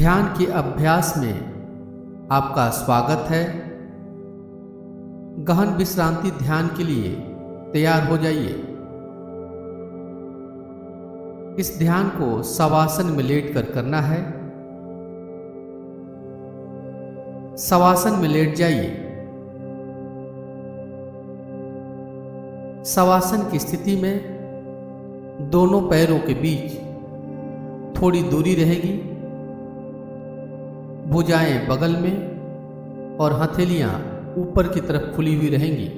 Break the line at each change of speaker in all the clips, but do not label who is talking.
ध्यान के अभ्यास में आपका स्वागत है। गहन विश्रांति ध्यान के लिए तैयार हो जाइए। इस ध्यान को शवासन में लेटकर करना है। शवासन में लेट जाइए। शवासन की स्थिति में दोनों पैरों के बीच थोड़ी दूरी रहेगी। भुजाएं बगल में और हथेलियां ऊपर की तरफ खुली हुई रहेंगी।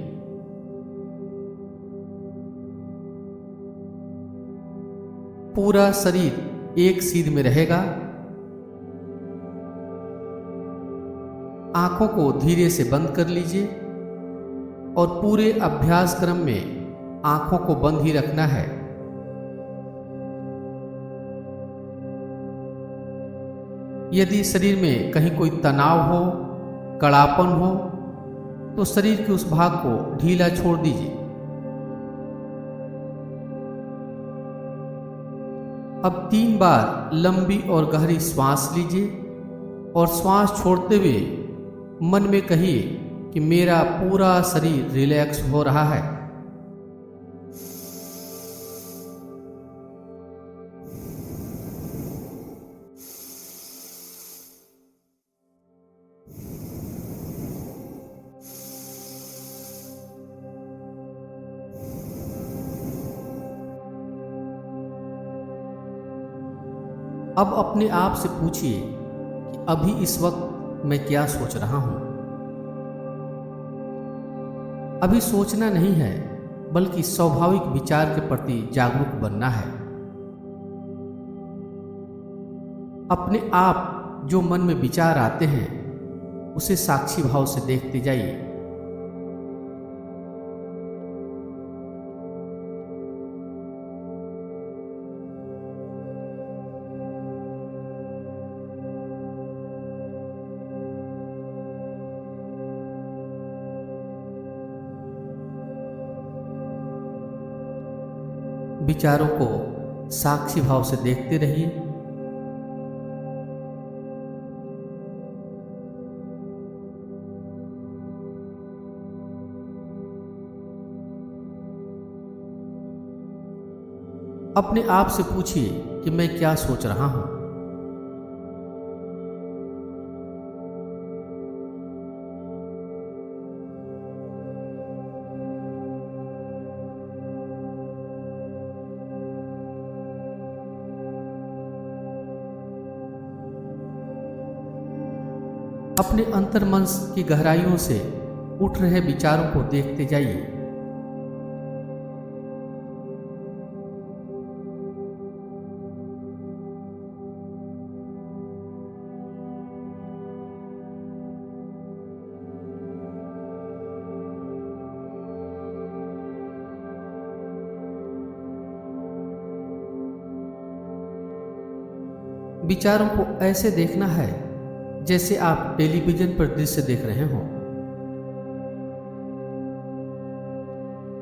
पूरा शरीर एक सीध में रहेगा। आंखों को धीरे से बंद कर लीजिए और पूरे अभ्यास क्रम में आंखों को बंद ही रखना है। यदि शरीर में कहीं कोई तनाव हो, कड़ापन हो, तो शरीर के उस भाग को ढीला छोड़ दीजिए। अब 3 बार लंबी और गहरी श्वास लीजिए और श्वास छोड़ते हुए मन में कहिए कि मेरा पूरा शरीर रिलैक्स हो रहा है। अब अपने आप से पूछिए कि अभी इस वक्त मैं क्या सोच रहा हूं। अभी सोचना नहीं है, बल्कि स्वाभाविक विचार के प्रति जागरूक बनना है। अपने आप जो मन में विचार आते हैं उसे साक्षी भाव से देखते जाइए। विचारों को साक्षी भाव से देखते रहिए। अपने आप से पूछिए कि मैं क्या सोच रहा हूं। अपने अंतर्मन की गहराइयों से उठ रहे विचारों को देखते जाइए। विचारों को ऐसे देखना है जैसे आप टेलीविजन पर दृश्य देख रहे हों।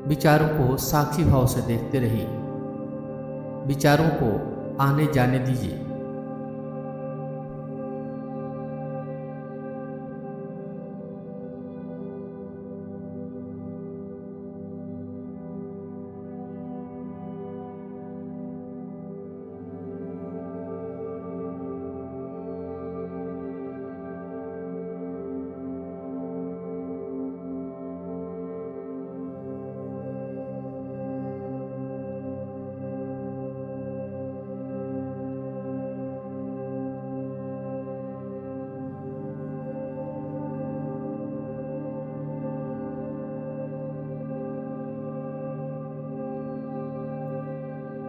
विचारों को साक्षी भाव से देखते रहिए। विचारों को आने जाने दीजिए।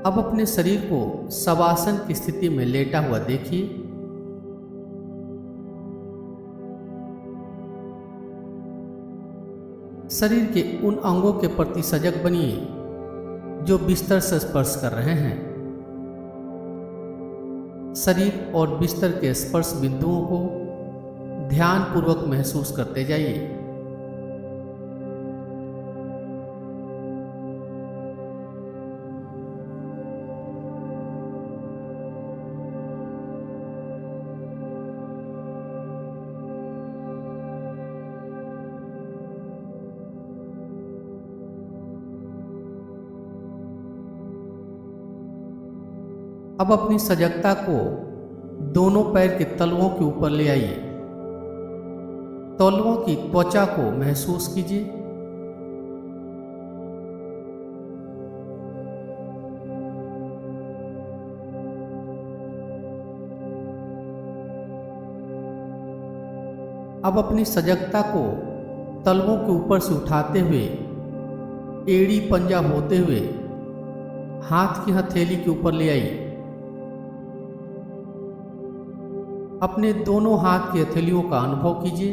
अब अपने शरीर को शवासन की स्थिति में लेटा हुआ देखिए। शरीर के उन अंगों के प्रति सजग बनिए जो बिस्तर से स्पर्श कर रहे हैं। शरीर और बिस्तर के स्पर्श बिंदुओं को ध्यानपूर्वक महसूस करते जाइए। अब अपनी सजगता को दोनों पैर के तलवों के ऊपर ले आइए। तलवों की त्वचा को महसूस कीजिए। अब अपनी सजगता को तलवों के ऊपर से उठाते हुए एड़ी पंजा होते हुए हाथ की हथेली के ऊपर ले आइए। अपने दोनों हाथ की हथेलियों का अनुभव कीजिए।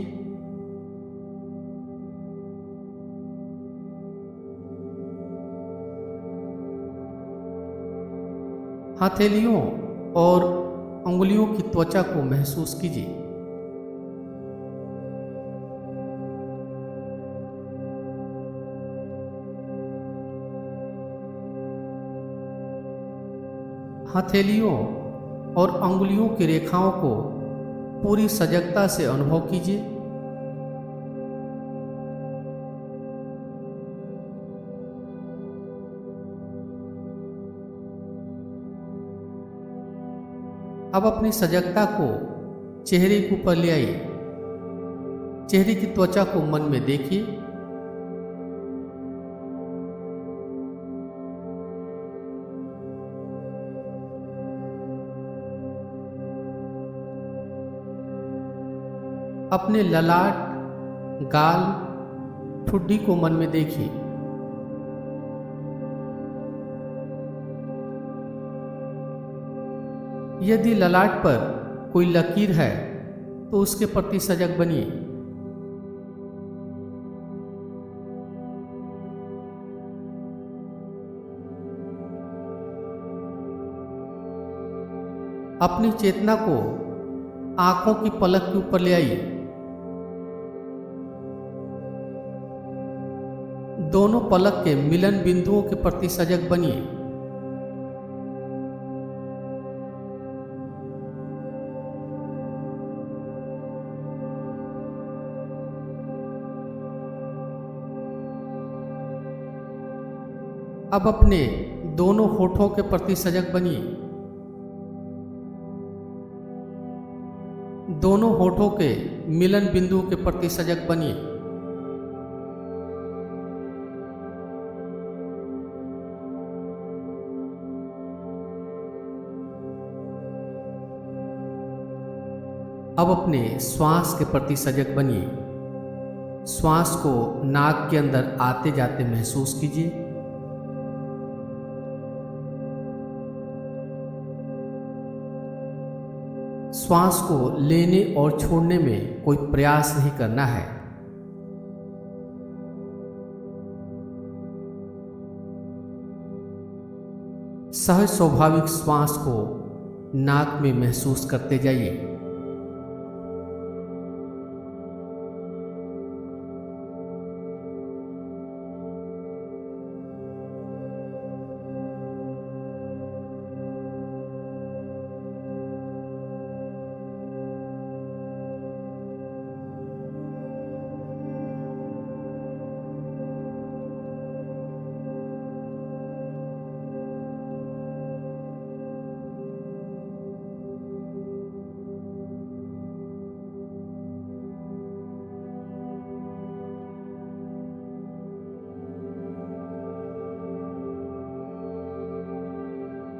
हथेलियों और उंगलियों की त्वचा को महसूस कीजिए। हथेलियों और अंगुलियों की रेखाओं को पूरी सजगता से अनुभव कीजिए। अब अपनी सजगता को चेहरे के ऊपर ले आइए। चेहरे की त्वचा को मन में देखिए। अपने ललाट, गाल, ठुड्डी को मन में देखिए। यदि ललाट पर कोई लकीर है तो उसके प्रति सजग बनिए। अपनी चेतना को आंखों की पलक के ऊपर ले आइए। दोनों पलक के मिलन बिंदुओं के प्रति सजग बनिए। अब अपने दोनों होठों के प्रति सजग बनिए। दोनों होठों के मिलन बिंदुओं के प्रति सजग बनिए। अब अपने श्वास के प्रति सजग बनिए। श्वास को नाक के अंदर आते जाते महसूस कीजिए। श्वास को लेने और छोड़ने में कोई प्रयास नहीं करना है। सहज स्वाभाविक श्वास को नाक में महसूस करते जाइए।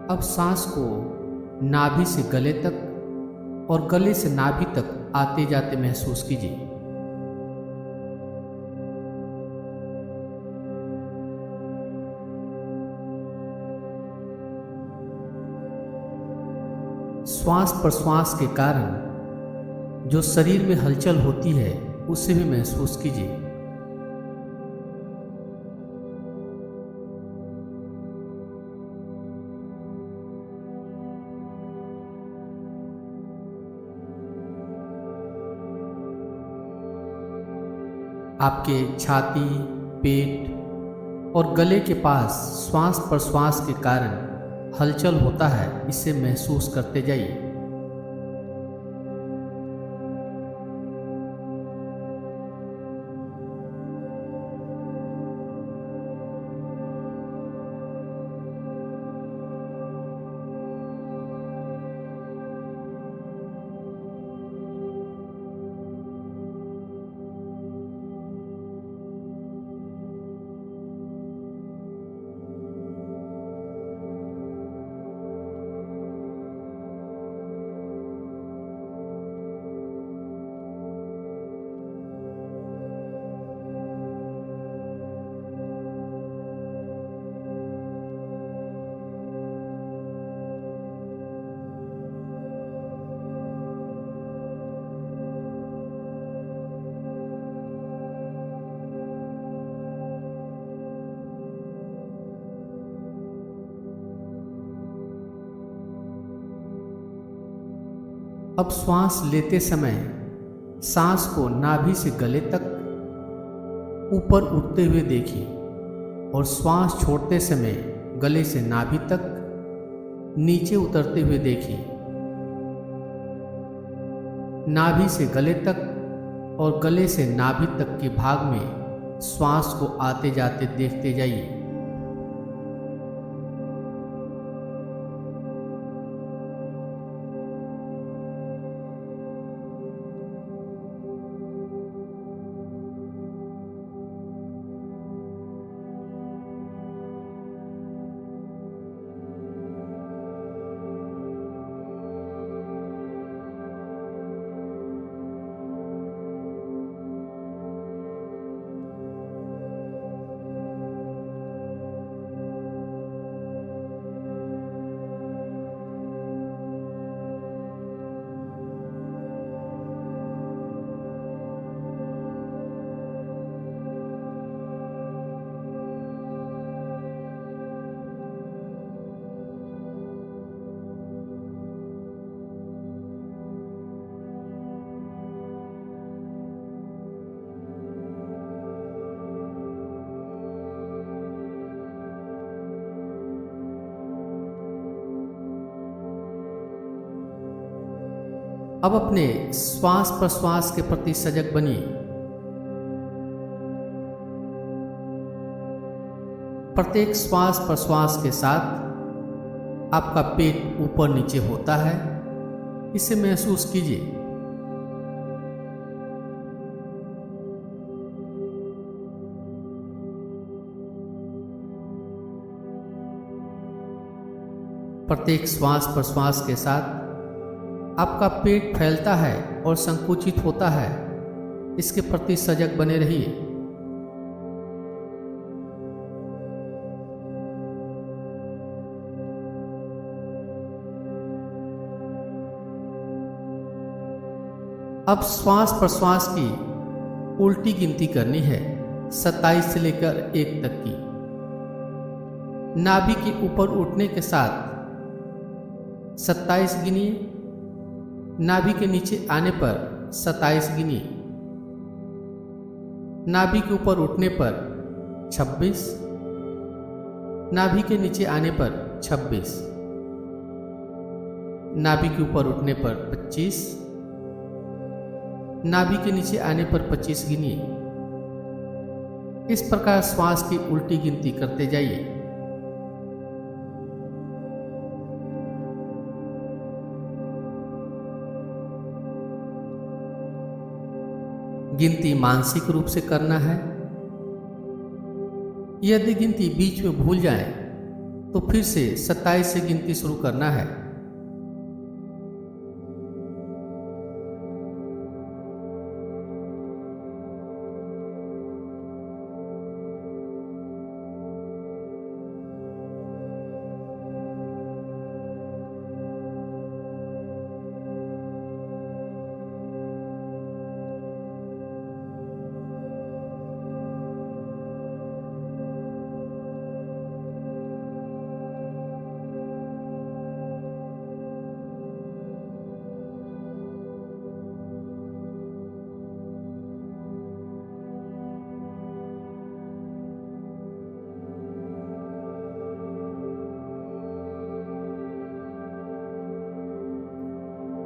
अब सांस को नाभि से गले तक और गले से नाभि तक आते जाते महसूस कीजिए। श्वास प्रश्वास के कारण जो शरीर में हलचल होती है उसे भी महसूस कीजिए। आपके छाती, पेट और गले के पास श्वास प्रश्वास के कारण हलचल होता है, इसे महसूस करते जाइए। अब श्वास लेते समय सांस को नाभि से गले तक ऊपर उठते हुए देखिए और श्वास छोड़ते समय गले से नाभि तक नीचे उतरते हुए देखिए। नाभि से गले तक और गले से नाभि तक के भाग में श्वास को आते जाते देखते जाइए। अब अपने श्वास प्रश्वास के प्रति सजग बनिए। प्रत्येक श्वास प्रश्वास के साथ आपका पेट ऊपर नीचे होता है, इसे महसूस कीजिए। प्रत्येक श्वास प्रश्वास के साथ आपका पेट फैलता है और संकुचित होता है, इसके प्रति सजग बने रहिए। अब श्वास प्रश्वास की उल्टी गिनती करनी है, 27 से लेकर 1 तक की। नाभि के ऊपर उठने के साथ 27 गिनिए, नाभि के नीचे आने पर 27 गिनिए, नाभि के ऊपर उठने पर 26, नाभि के नीचे आने पर 26, नाभि के ऊपर उठने पर 25, नाभि के नीचे आने पर 25 गिनिए। इस प्रकार श्वास की उल्टी गिनती करते जाइए। गिनती मानसिक रूप से करना है। यदि गिनती बीच में भूल जाए तो फिर से 27 से गिनती शुरू करना है।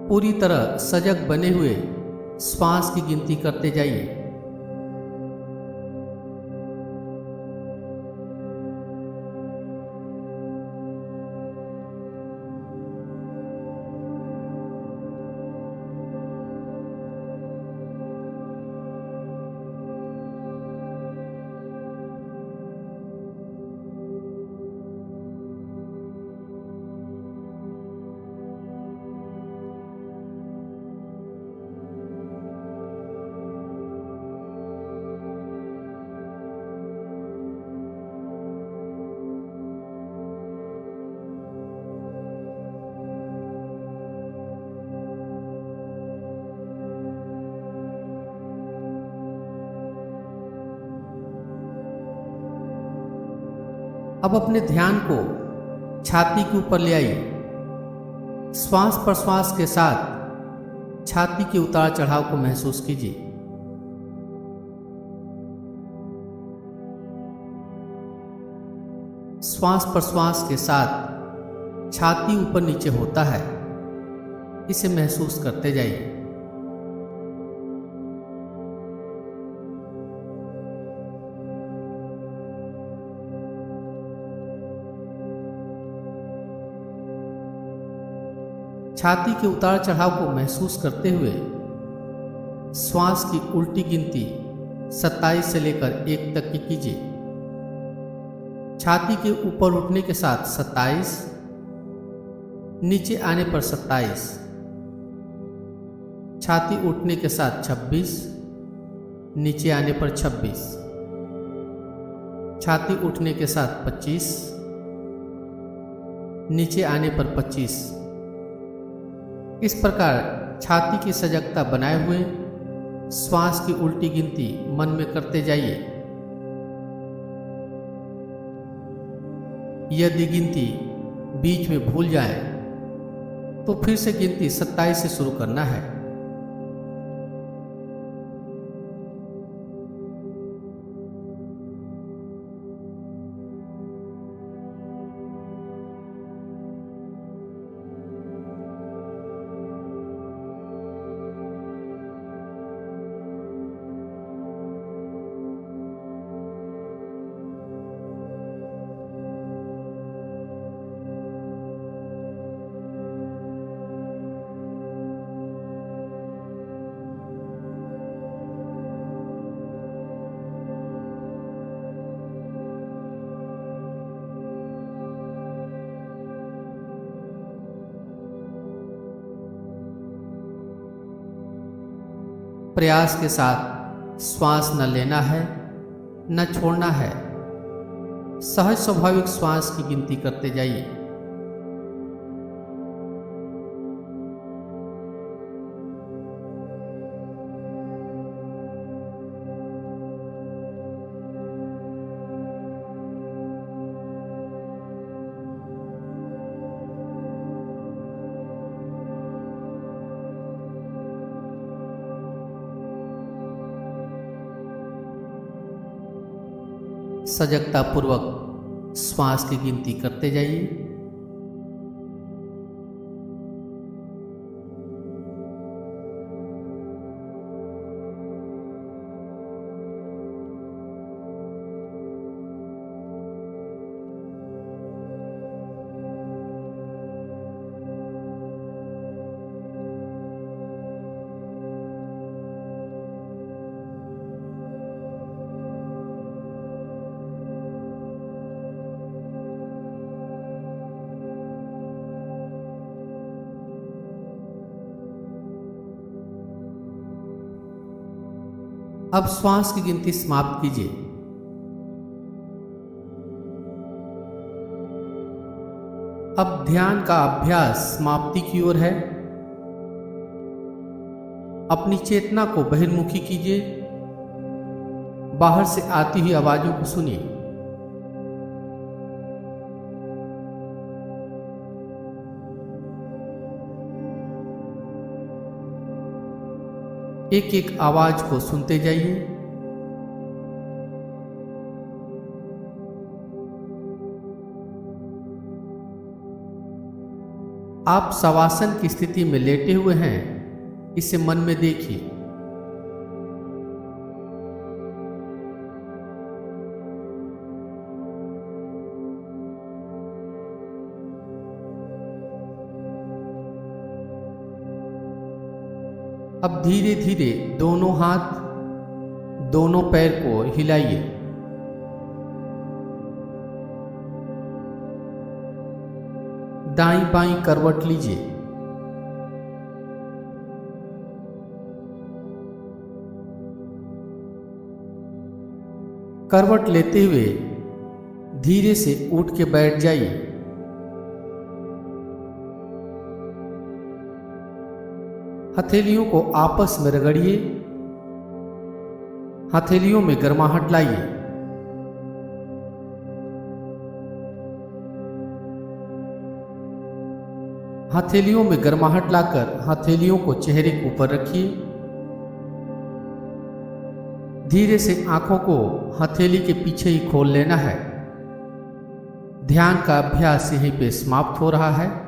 पूरी तरह सजग बने हुए श्वास की गिनती करते जाइए। अब अपने ध्यान को छाती के ऊपर ले आइए। श्वास प्रश्वास के साथ छाती के उतार चढ़ाव को महसूस कीजिए। श्वास प्रश्वास के साथ छाती ऊपर नीचे होता है, इसे महसूस करते जाइए। छाती के उतार चढ़ाव को महसूस करते हुए श्वास की उल्टी गिनती 27 से लेकर 1 तक की कीजिए। छाती के ऊपर उठने के साथ 27, नीचे आने पर 27, छाती उठने के साथ 26, नीचे आने पर 26, छाती उठने के साथ 25, नीचे आने पर 25। इस प्रकार छाती की सजगता बनाए हुए श्वास की उल्टी गिनती मन में करते जाइए। यदि गिनती बीच में भूल जाए तो फिर से गिनती 27 से शुरू करना है। प्रयास के साथ श्वास न लेना है न छोड़ना है। सहज स्वाभाविक श्वास की गिनती करते जाइए। सजगता पूर्वक श्वास की गिनती करते जाइए। अब श्वास की गिनती समाप्त कीजिए। अब ध्यान का अभ्यास समाप्ति की ओर है। अपनी चेतना को बहिर्मुखी कीजिए। बाहर से आती हुई आवाजों को सुनिए। एक एक आवाज को सुनते जाइए। आप शवासन की स्थिति में लेटे हुए हैं, इसे मन में देखिए। अब धीरे धीरे दोनों हाथ, दोनों पैर को हिलाइए। दाईं बाईं करवट लीजिए। करवट लेते हुए धीरे से उठ के बैठ जाइए। हथेलियों को आपस में रगड़िए। हथेलियों में गर्माहट लाइए। हथेलियों में गर्माहट लाकर हथेलियों को चेहरे के ऊपर रखिए। धीरे से आंखों को हथेली के पीछे ही खोल लेना है। ध्यान का अभ्यास यहीं पे समाप्त हो रहा है।